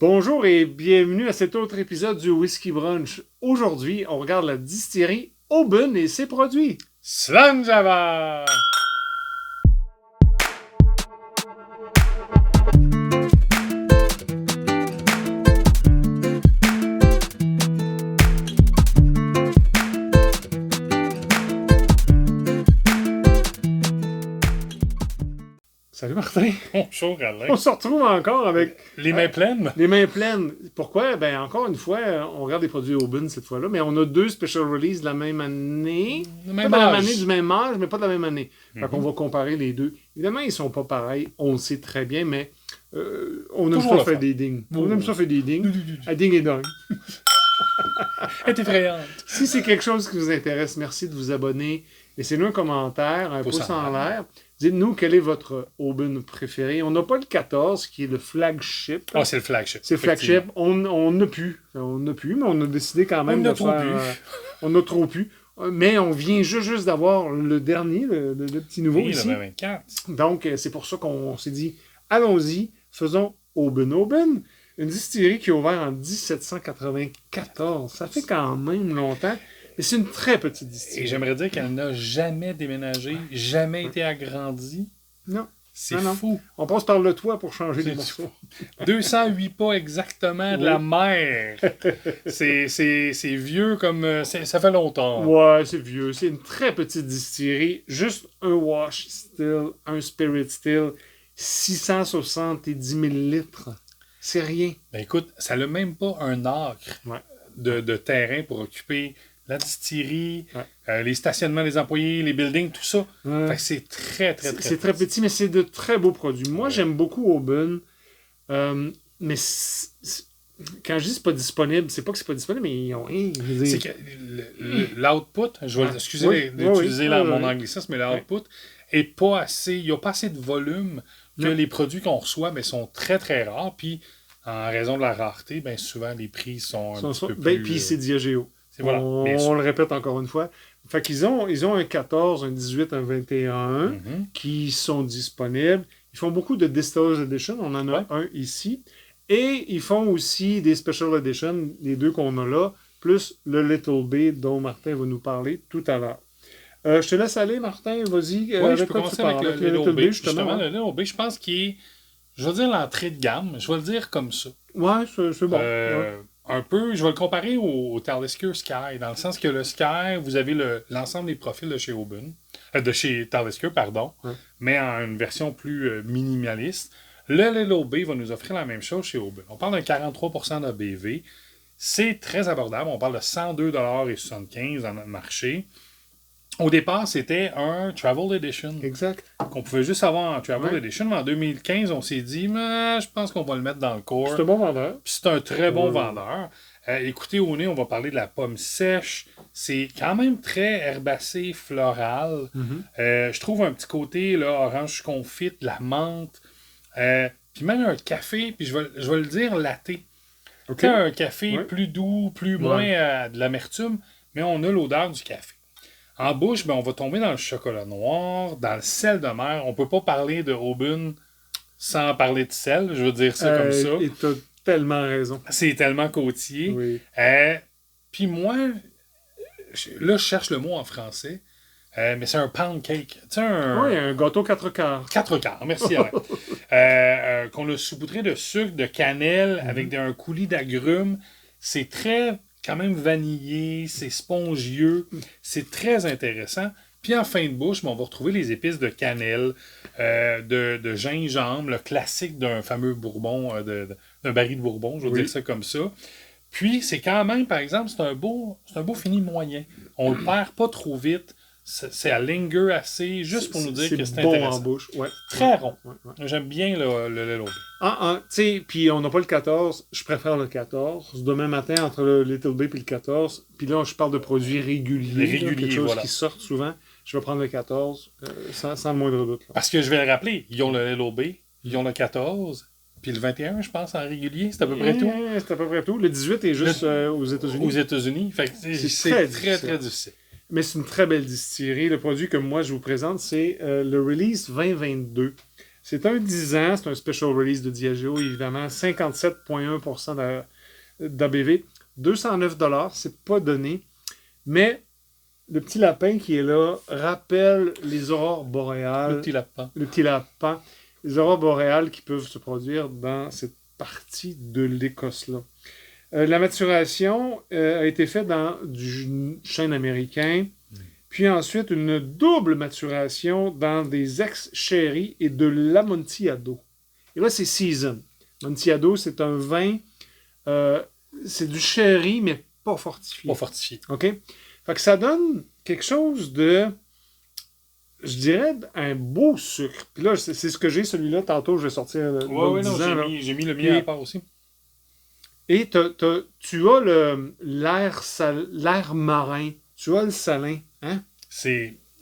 Bonjour et bienvenue à cet autre épisode du Whisky Brunch. Aujourd'hui, on regarde la distillerie Auburn et ses produits. Slanjava! Salut Martin. Bonjour Alain. On se retrouve encore avec Les mains pleines? les mains pleines. Pourquoi? Ben encore une fois, on regarde des produits Auburn cette fois-là, mais on a deux special releases de la même année. Le Pas même de la même âge. année, du même âge, mais pas de la même année. Fait Mhm. qu'on va comparer les deux. Évidemment, ils sont pas pareils, on le sait très bien, mais on aime Toujours ça le faire fun. des dings. Oh. On aime ça faire des dings. À ding et dong. Elle est effrayante. Si c'est quelque chose qui vous intéresse, merci de vous abonner. Laissez-nous un commentaire, un pouce en l'air. Dites-nous quel est votre Auburn préféré. On n'a pas le 14, qui est le flagship. Ah, c'est le flagship. C'est le flagship. On n'a plus. On n'a plus, mais on a décidé quand même On a de trop faire... pu. on a trop pu. Mais on vient juste d'avoir le dernier, le petit nouveau Oui, ici. le 24. Donc, c'est pour ça qu'on s'est dit, allons-y, faisons Auburn. Auburn, une distillerie qui a ouvert en 1794. Ça fait quand même longtemps. Mais c'est une très petite Et distillerie. j'aimerais dire qu'elle n'a jamais déménagé, jamais été agrandie. Non. C'est Non, non. fou. On passe par le toit pour changer les C'est morceaux. 208 pas exactement de Oui. la mer. C'est vieux comme... ça fait longtemps. Ouais, c'est vieux. C'est une très petite distillerie. Juste un wash still, un spirit still, 670 000 litres. C'est rien. Ben écoute, ça n'a même pas un acre Ouais. de terrain pour occuper la distillerie, Ouais. les stationnements des employés, les buildings, tout ça. Ouais. Fait que c'est très C'est très petit, mais c'est de très beaux produits. Moi, Ouais. j'aime beaucoup Auburn. Mais quand je dis c'est pas disponible, c'est pas que c'est pas disponible, mais ils ont rien. Je veux C'est dire. que l'output, je vais Ouais. excusez Oui, d'utiliser oui, oui. mon anglicisme, mais l'output est pas assez, il n'y a pas assez de volume que Non. les produits qu'on reçoit ben, sont très très rares. Puis en raison de la rareté, ben, souvent les prix sont un petit peu plus. Puis c'est Diageo. Voilà. Bien sûr. On le répète encore une fois. Fait qu'ils ont un 14, un 18, un 21 Mhm. qui sont disponibles. Ils font beaucoup de Distillers Edition. On en a Ouais. un ici. Et ils font aussi des Special Edition, les deux qu'on a là, plus le Little Bay dont Martin va nous parler tout à l'heure. Je te laisse aller, Martin. Vas-y. Oui, je peux quoi tu commencer avec parles? le Little Bay. Justement, hein? le Little Bay, je pense qu'il est, je vais dire l'entrée de gamme, je vais le dire comme ça. Ouais, c'est bon. Un peu, je vais le comparer au Talisker Sky, dans le sens que le Sky, vous avez l'ensemble des profils de chez Auburn, de chez Talisker, pardon, Ouais. mais en une version plus minimaliste. Le Little Bay va nous offrir la même chose chez Auburn. On parle d'un 43% d'ABV. C'est très abordable. On parle de 102,75$ dans notre marché. Au départ, c'était un Travel Edition Exact. qu'on pouvait juste avoir en Travel Ouais. Edition. Mais en 2015, on s'est dit, mais je pense qu'on va le mettre dans le core. C'est un bon vendeur. Puis c'est un très bon Ouais. vendeur. Écoutez, au nez, on va parler de la pomme sèche. C'est quand même très herbacé, floral. Je trouve un petit côté là, orange confite, de la menthe. Puis même un café, puis je vais le dire latte. OK. Tu sais, un café Ouais. plus doux, plus moins de l'amertume, mais on a l'odeur du café. En bouche, ben, on va tomber dans le chocolat noir, dans le sel de mer. On peut pas parler de Auburn sans parler de sel, je veux dire ça comme ça. Et t'as tellement raison. C'est tellement côtier. Oui. Puis moi, là, je cherche le mot en français, mais c'est un pound cake. Tu sais, Oui, un gâteau 4 quarts. 4 quarts, merci Alain. Qu'on a saupoudré de sucre, de cannelle, avec un coulis d'agrumes. C'est très, quand même, vanillé, c'est spongieux, c'est très intéressant. Puis en fin de bouche, on va retrouver les épices de cannelle, de gingembre, le classique d'un fameux bourbon, d'un baril de bourbon, je veux dire ça comme ça. Puis c'est quand même, par exemple, c'est un beau fini moyen. On le perd pas trop vite. C'est à linger assez, juste pour nous dire que c'est bon intéressant. en bouche. Ouais. Très rond. Ouais. J'aime bien le Little Bay. Tu sais, puis on n'a pas le 14, je préfère le 14. Demain matin, entre le Little Bay et le 14, puis là, je parle de produits réguliers. Les réguliers, quelque chose voilà. qui sortent souvent. Je vais prendre le 14, sans le moindre doute. Là. Parce que je vais le rappeler, ils ont le Little Bay, ils ont le 14, puis le 21, je pense, en régulier. C'est à peu près tout. C'est à peu près tout. Le 18 est juste aux États-Unis. Aux États-Unis. Fait que c'est très très, difficile. très difficile. Mais c'est une très belle distillerie. Le produit que moi je vous présente, c'est le Release 2022. C'est un 10 ans, c'est un special release de Diageo, évidemment. 57,1% d'ABV. 209 $, c'est pas donné. Mais le petit lapin qui est là rappelle les aurores boréales. Le petit lapin. Le petit lapin. Les aurores boréales qui peuvent se produire dans cette partie de l'Écosse-là. La maturation a été faite dans du chêne américain, puis ensuite une double maturation dans des ex-sherry et de l'Amontillado. Et là, c'est season. Amontillado, c'est un vin, c'est du sherry, mais pas fortifié. Pas fortifié. OK? Fait que ça donne quelque chose de, je dirais, un beau sucre. Puis là, c'est ce que j'ai, celui-là. Tantôt, je vais sortir Oui, non, j'ai mis le mien à part aussi. Et tu as l'air marin. Tu as le salin. Hein?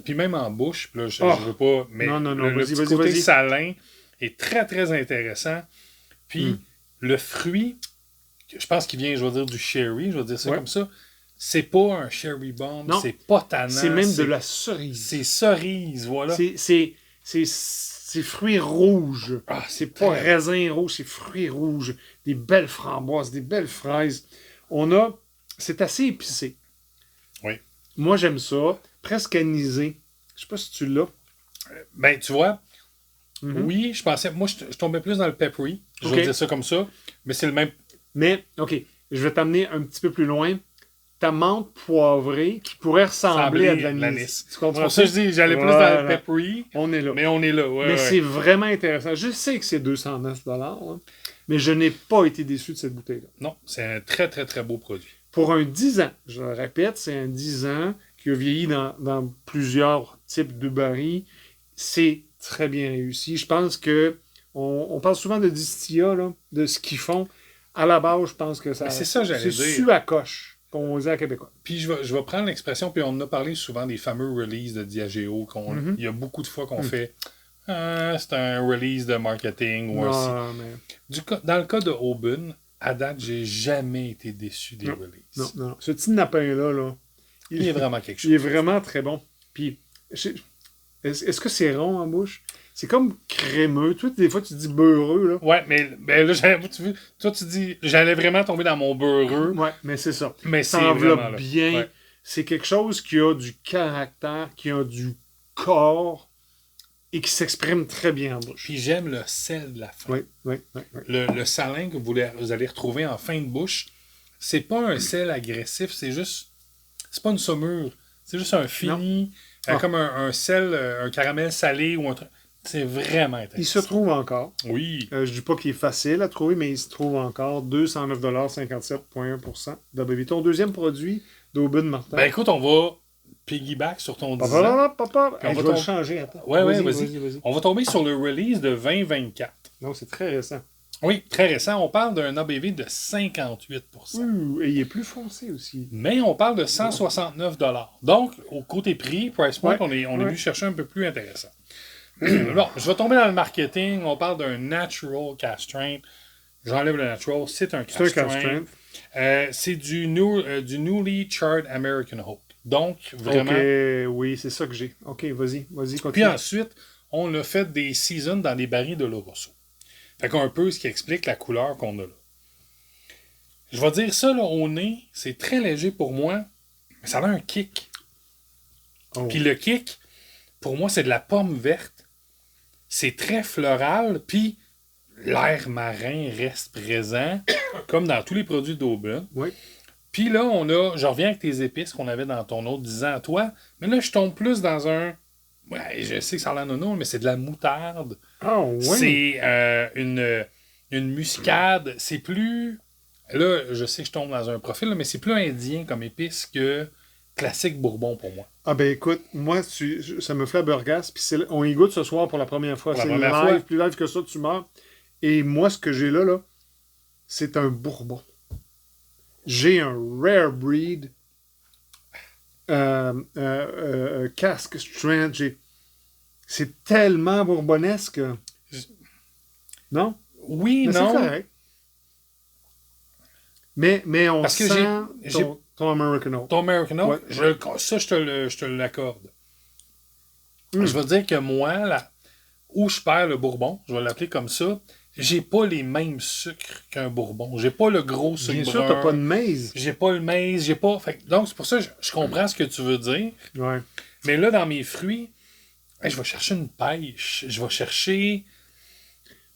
Puis même en bouche, puis là, je veux pas... Mais non, le petit côté salin est très, très intéressant. Puis le fruit, je pense qu'il vient, je vais dire, du sherry, je vais dire ça comme ça. C'est pas un cherry bomb, c'est pas tannant. C'est même de la cerise. C'est cerise, voilà. C'est fruits rouges. C'est pas raisin rouge, c'est fruits rouges. Des belles framboises, des belles fraises. C'est assez épicé. Oui. Moi, j'aime ça. Presque anisé. Je sais pas si tu l'as. Ben, tu vois, oui, je pensais... Moi, je tombais plus dans le peppery. Je vais dire ça comme ça. Mais c'est le même... Mais, OK, je vais t'amener un petit peu plus loin. Ta menthe poivrée qui pourrait ressembler à de l'anis. Tu comprends? C'est pour ça que je dis, j'allais plus dans le peppery. On est là. Mais on est là, Mais c'est vraiment intéressant. Je sais que c'est 209 $, hein, mais je n'ai pas été déçu de cette bouteille-là. Non, c'est un très, très, très beau produit. Pour un 10 ans, je le répète, c'est un 10 ans qui a vieilli dans plusieurs types de barils. C'est très bien réussi. Je pense que on parle souvent de distillat, là, de ce qu'ils font. À la base, je pense que ça... C'est ça, j'allais dire. C'est su à coche. On dit à Québécois. Puis je vais prendre l'expression, puis on en a parlé souvent des fameux releases de Diageo. Il y a beaucoup de fois qu'on fait c'est un release de marketing. Ou dans le cas de Oban, à date, j'ai jamais été déçu des releases. Non. Ce petit napin-là, il est vraiment quelque chose. Il est vraiment très bon. Puis, est-ce que c'est rond en bouche? C'est comme crémeux. Toi, des fois, tu dis beurreux, là. Ouais, mais là, toi, tu dis, j'allais vraiment tomber dans mon beurreux. Ouais, mais c'est ça. Mais ça enveloppe bien. Ouais. C'est quelque chose qui a du caractère, qui a du corps et qui s'exprime très bien en bouche. Puis j'aime le sel de la fin. Oui. Le salin que vous allez retrouver en fin de bouche, c'est pas un sel agressif, c'est pas une saumure. C'est juste un fini, comme un sel, un caramel salé ou un truc. C'est vraiment intéressant. Il se trouve encore. Oui. Je dis pas qu'il est facile à trouver, mais il se trouve encore. 209 $, 57,1% d'ABV. Ton deuxième produit d'Oban Martin. Ben écoute, on va piggyback sur ton 10 ans. Je vais le changer. Attends. Vas-y. On va tomber sur le release de 2024. Donc, c'est très récent. Oui, très récent. On parle d'un ABV de 58%. Et il est plus foncé aussi. Mais on parle de 169 $. Donc, au côté prix, price point, on est venu chercher un peu plus intéressant. Bon, je vais tomber dans le marketing. On parle d'un natural cask strength. J'enlève le natural. C'est un cask strength. C'est du newly charred American Oak. Donc, vraiment... OK, oui, c'est ça que j'ai. OK, vas-y, continue. Puis ensuite, on a fait des seasons dans des barils de Lorosso. Fait qu'un peu ce qui explique la couleur qu'on a là. Je vais dire ça, là, au nez, c'est très léger pour moi, mais ça a un kick. Puis le kick, pour moi, c'est de la pomme verte. C'est très floral, puis l'air marin reste présent, comme dans tous les produits d'Oban. Oui. Puis là, je reviens avec tes épices qu'on avait dans ton autre 10 ans à toi, mais là, je tombe plus dans un... Ouais, je sais que ça a l'air nono, mais c'est de la moutarde. Oui. C'est une muscade. C'est plus... Là, je sais que je tombe dans un profil, mais c'est plus indien comme épice que classique bourbon pour moi. Ah ben écoute, moi, ça me flabbergasse, puis on y goûte ce soir pour la première fois. C'est live, plus live que ça, tu meurs. Et moi, ce que j'ai là, c'est un bourbon. J'ai un rare breed cask strength. C'est tellement bourbonnesque. Non? Oui, mais non. C'est correct. Mais on parce que sent ton American Oak. Ton American Oak, ça, je te l'accorde. Je veux dire que moi, où je perds le bourbon, je vais l'appeler comme ça, j'ai pas les mêmes sucres qu'un bourbon. J'ai pas le gros sucre Bien brun. sûr, t'as pas de maize. J'ai pas le maize, j'ai pas... Fait donc, c'est pour ça que je comprends ce que tu veux dire. Ouais. Mais là, dans mes fruits, je vais chercher une pêche. Je vais chercher...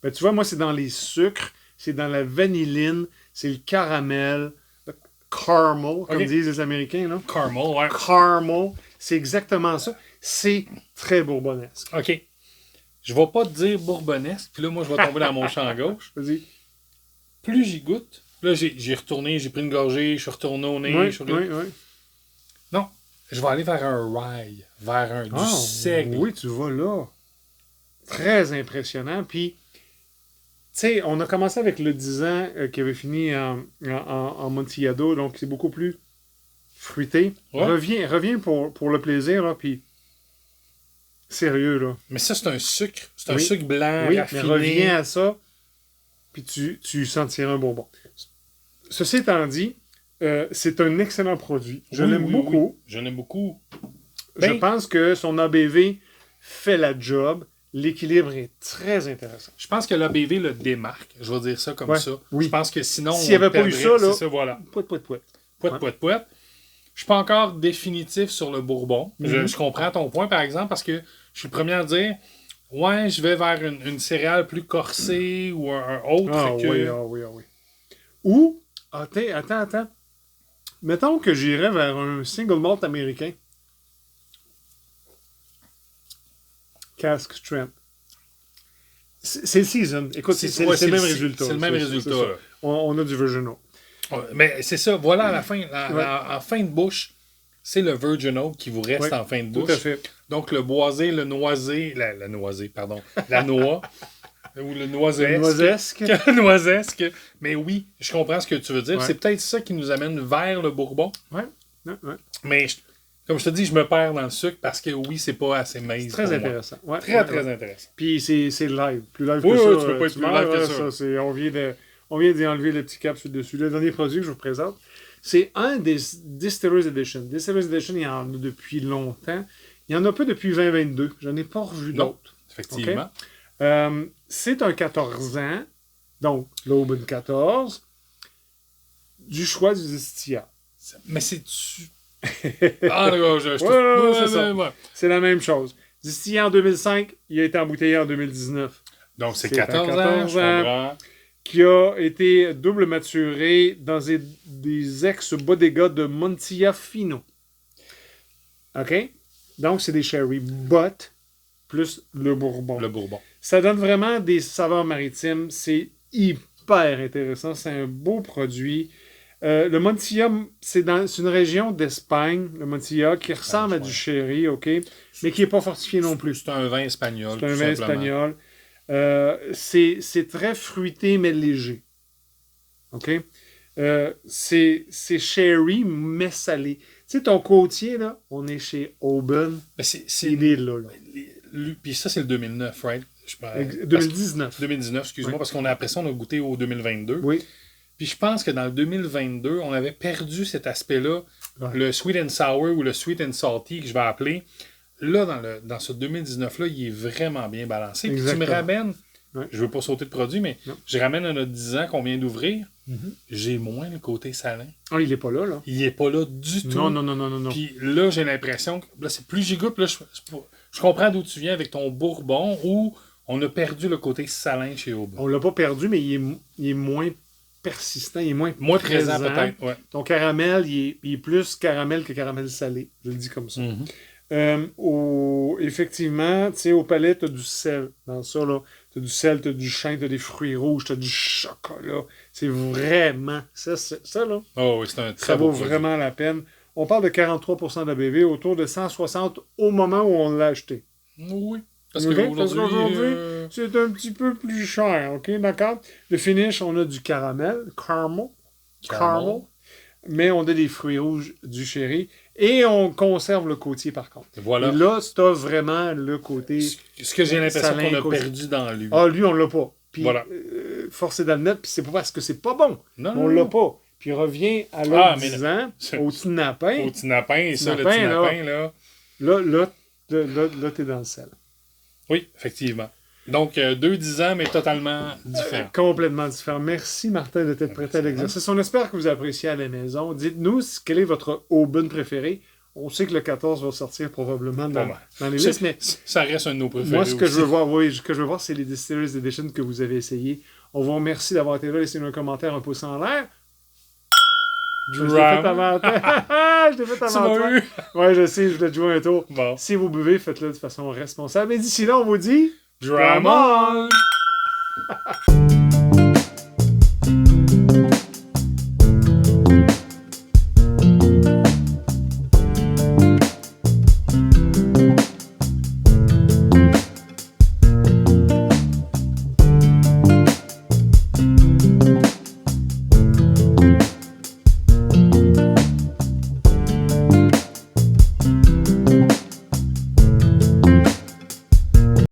Ben, tu vois, moi, c'est dans les sucres, c'est dans la vanilline, c'est le caramel, le caramel, comme disent les Américains, là. Caramel, ouais. Caramel, c'est exactement ça. C'est très bourbonnesque. OK. Je vais pas te dire bourbonnesque, puis là, moi, je vais tomber dans mon champ gauche. Vas-y. Plus j'y goûte, là, j'ai retourné, j'ai pris une gorgée, je suis retourné au nez. Oui. Non, je vais aller vers un rye, vers du seigle. Oui, tu vas là. Très impressionnant. Puis, tu sais, on a commencé avec le 10 ans qui avait fini en Amontillado, donc c'est beaucoup plus fruité. Ouais. Reviens pour le plaisir, là, puis sérieux, là. Mais ça, c'est un sucre. C'est un sucre blanc, raffiné. Mais reviens à ça, puis tu sentiras un bonbon. Ceci étant dit, c'est un excellent produit. Je l'aime beaucoup. Oui. Je l'aime beaucoup. Je pense que son ABV fait la job. L'équilibre est très intéressant. Je pense que l'ABV le démarque. Je vais dire ça comme ça. Oui. Je pense que sinon, s'il n'y avait pas eu ça, là, c'est ça, voilà. Pouet. Pouet. Je suis pas encore définitif sur le bourbon. Je comprends ton point, par exemple, parce que je suis le premier à dire ouais, je vais vers une céréale plus corsée ou un autre. Oui. Ou, attends. Mettons que j'irais vers un single malt américain. Cask Strength. C'est le season. Écoute, c'est le même résultat. C'est le même résultat. On a du Virgin Oak. Mais c'est ça. Voilà, à la fin, en fin de bouche, c'est le Virgin Oak qui vous reste en fin de bouche. Tout à fait. Donc, le boisé, le noisé, la noisée, pardon, la noix, ou le noisesque. Noisesque. Mais oui, je comprends ce que tu veux dire. Ouais. C'est peut-être ça qui nous amène vers le bourbon. Ouais. Mais, comme je te dis, je me perds dans le sucre parce que oui, c'est pas assez mince. C'est très intéressant. Ouais, très intéressant. Puis c'est live. Plus live que ça. Tu peux pas être plus live que ça. On vient d'y enlever le petit cap sur le dessus. Le dernier produit que je vous présente, c'est un des Distillers Edition. Distillers Edition, il y en a depuis longtemps. Il n'y en a pas depuis 2022. Je n'en ai pas revu d'autres. Effectivement. Okay? C'est un 14 ans, donc l'Auburn 14, du choix du distillat. Mais c'est-tu... c'est ça. C'est la même chose. Distillé en 2005, il a été embouteillé en 2019. Donc c'est 14 ans, qui a été double maturé dans des ex-bodegas de Montillafino. OK? Donc, c'est des sherry, but plus le bourbon. Ça donne vraiment des saveurs maritimes. C'est hyper intéressant. C'est un beau produit. Le Montilla, c'est une région d'Espagne, le Montilla, qui ressemble à du sherry, OK? Mais qui n'est pas fortifié non plus. C'est un vin espagnol. C'est très fruité, mais léger. OK? C'est sherry, mais salé. Tu sais, ton côtier, là, on est chez Auburn. Il est là. Puis ça, c'est le 2009, right? 2019. 2019, excuse-moi, parce qu'on a après ça, on a goûté au 2022. Oui. Puis je pense que dans le 2022, on avait perdu cet aspect-là, le sweet and sour ou le sweet and salty, que je vais appeler. Là, dans ce 2019-là, il est vraiment bien balancé. Puis tu me ramènes, je ne veux pas sauter de produit, mais je ramène à notre 10 ans qu'on vient d'ouvrir. J'ai moins le côté salin. Ah, il n'est pas là. Il n'est pas là du tout. Non. Puis là, j'ai l'impression que là, c'est plus j'y goûte, là, je comprends d'où tu viens avec ton bourbon, où on a perdu le côté salin chez Auburn. On ne l'a pas perdu, mais il est moins persistant, il est moins présent peut-être. Ouais. Ton caramel, il est plus caramel que caramel salé. Je le dis comme ça. Effectivement, tu sais, au palais, tu as du sel dans ça. Tu as du sel, tu as du chien, tu as des fruits rouges, tu as du chocolat. C'est vraiment... Ça là, oh, oui, c'est un très ça vaut produit. vraiment la peine. On parle de 43% d'ABV, autour de 160 au moment où on l'a acheté. Oui. Parce qu'aujourd'hui, c'est un petit peu plus cher, OK? D'accord? Le finish, on a du caramel, caramel, mais on a des fruits rouges, du sherry, et on conserve le côtier, par contre. Voilà. Et là, tu as vraiment le côté... Ce que j'ai l'impression qu'on a perdu dans lui. Ah, lui, on l'a pas. Puis, voilà. Force est d'admettre, puis c'est pas parce que c'est pas bon. Non, on l'a pas. Puis revient à l'autre 10 ans, au tinapin. Au tinapin, ça, le tinapin, là. Là, t'es dans le sel. Oui, effectivement. Donc, 2-10 ans, mais totalement différents. Complètement différent. Merci, Martin, de t'être prêté à l'exercice. On espère que vous appréciez à la maison. Dites-nous quel est votre Auburn préféré. On sait que le 14 va sortir probablement dans les listes, mais ça reste un de nos préférés. Moi, ce que je veux voir, c'est les Distillers Edition que vous avez essayé. On vous remercie d'avoir été là. Laissez-nous un commentaire, un pouce en l'air. Je l'ai fait avant toi. Je l'ai fait avant toi. Ouais, je sais, je voulais te jouer un tour. Bon. Si vous buvez, faites-le de façon responsable. Et d'ici là, on vous dit... Drum on!